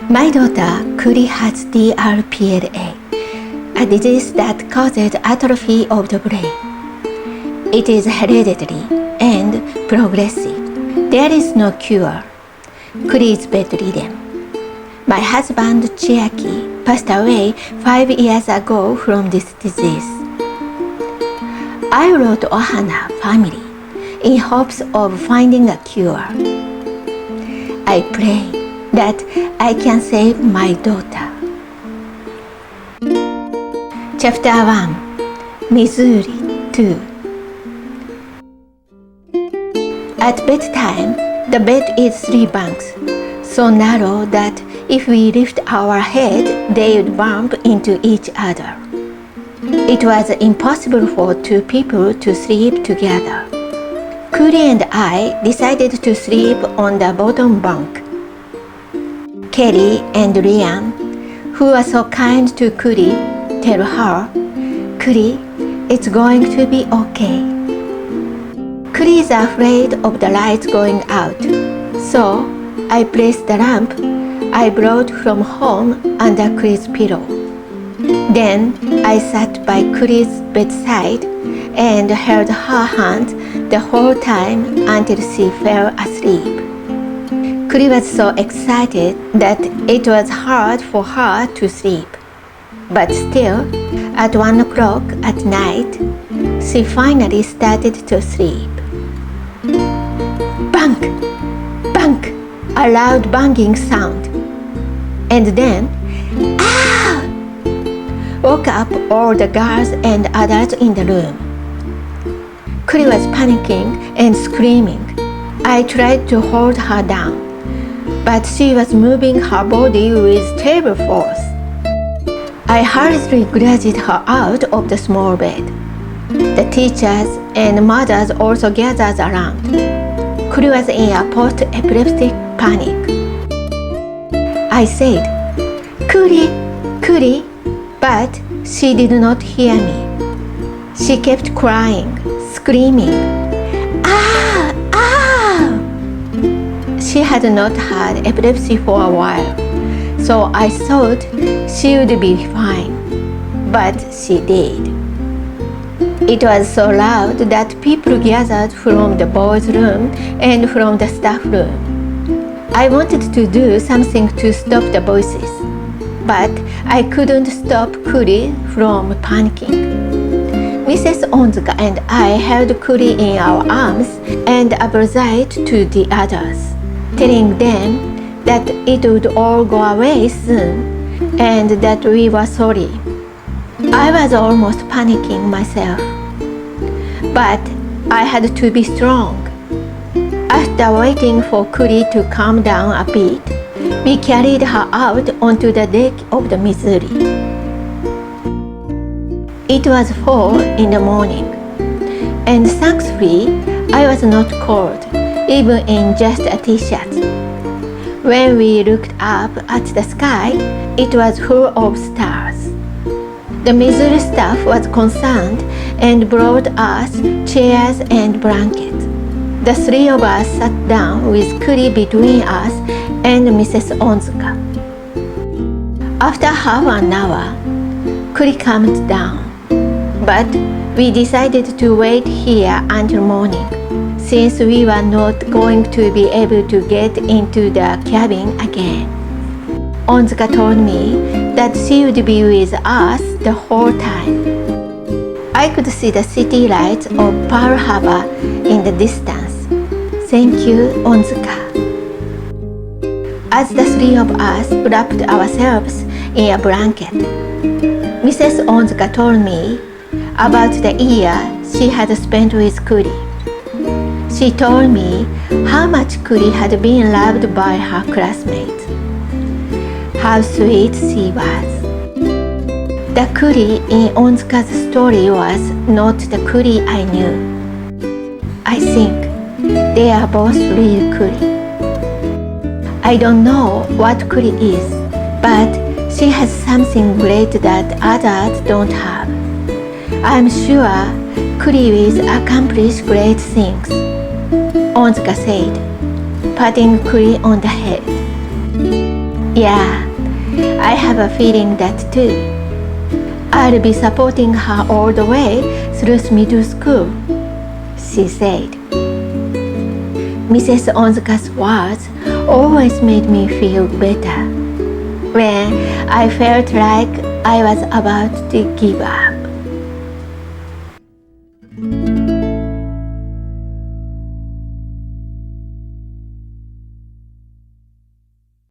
My daughter Kuri has DRPLA, a disease that causes atrophy of the brain. It is hereditary and progressive. There is no cure. Kuri is bedridden. My husband Chiaki passed away 5 years ago from this disease. I wrote OHANA Family in hopes of finding a cure. I pray that I can save my daughter. Chapter 1, Missouri 2. At bedtime, the bed is 3 bunks, so narrow that if we lift our head, they would bump into each other. It was impossible for 2 people to sleep together. Kuri and I decided to sleep on the bottom bunk. Kelly and Ryan, who are so kind to Kuri, tell her, "Kuri, it's going to be okay." Kuri is afraid of the lights going out, so I placed the lamp I brought from home under Kuri's pillow. Then I sat by Kuri's bedside and held her hand the whole time until she fell asleep. Kuri was so excited that it was hard for her to sleep. But still, at 1 o'clock at night, she finally started to sleep. Bang! Bang! A loud banging sound. And then, "Ah!" woke up all the girls and adults in the room. Kuri was panicking and screaming. I tried to hold her down, but she was moving her body with terrible force. I hurriedly grabbed her out of the small bed. The teachers and mothers also gathered around. Kuri was in a post-epileptic panic. I said, "Kuri, Kuri," but she did not hear me. She kept crying, screaming, "Ah! Ah!" She had not had epilepsy for a while, so I thought she would be fine, but she did. It was so loud that people gathered from the boys' room and from the staff room. I wanted to do something to stop the voices, but I couldn't stop Kuri from panicking. Mrs. Onzuka and I held Kuri in our arms and apologized to the others, telling them that it would all go away soon and that we were sorry. I was almost panicking myself, but I had to be strong. After waiting for Kuri to calm down a bit, we carried her out onto the deck of the Missouri. It was 4 in the morning, and thankfully I was not cold, even in just a t-shirt. When we looked up at the sky, it was full of stars. The Missouri staff was concerned and brought us chairs and blankets. The 3 of us sat down with Kuri between us and Mrs. Onzuka. After half an hour, Kuri calmed down, but we decided to wait here until morning, since we were not going to be able to get into the cabin again. Onzuka told me that she would be with us the whole time. I could see the city lights of Pearl Harbor in the distance. Thank you, Onzuka. As the 3 of us wrapped ourselves in a blanket, Mrs. Onzuka told me about the year she had spent with Kuri. She told me how much Kuri had been loved by her classmates, how sweet she was. The Kuri in Onzuka's story was not the Kuri I knew. I think they are both real Kuri. I don't know what Kuri is, but she has something great that others don't have. I'm sure Kuri will accomplish great things, Onzuka said, patting Kuri on the head. Yeah, I have a feeling that too. I'll be supporting her all the way through middle school, she said. Mrs. Onzuka's words always made me feel better when I felt like I was about to give up.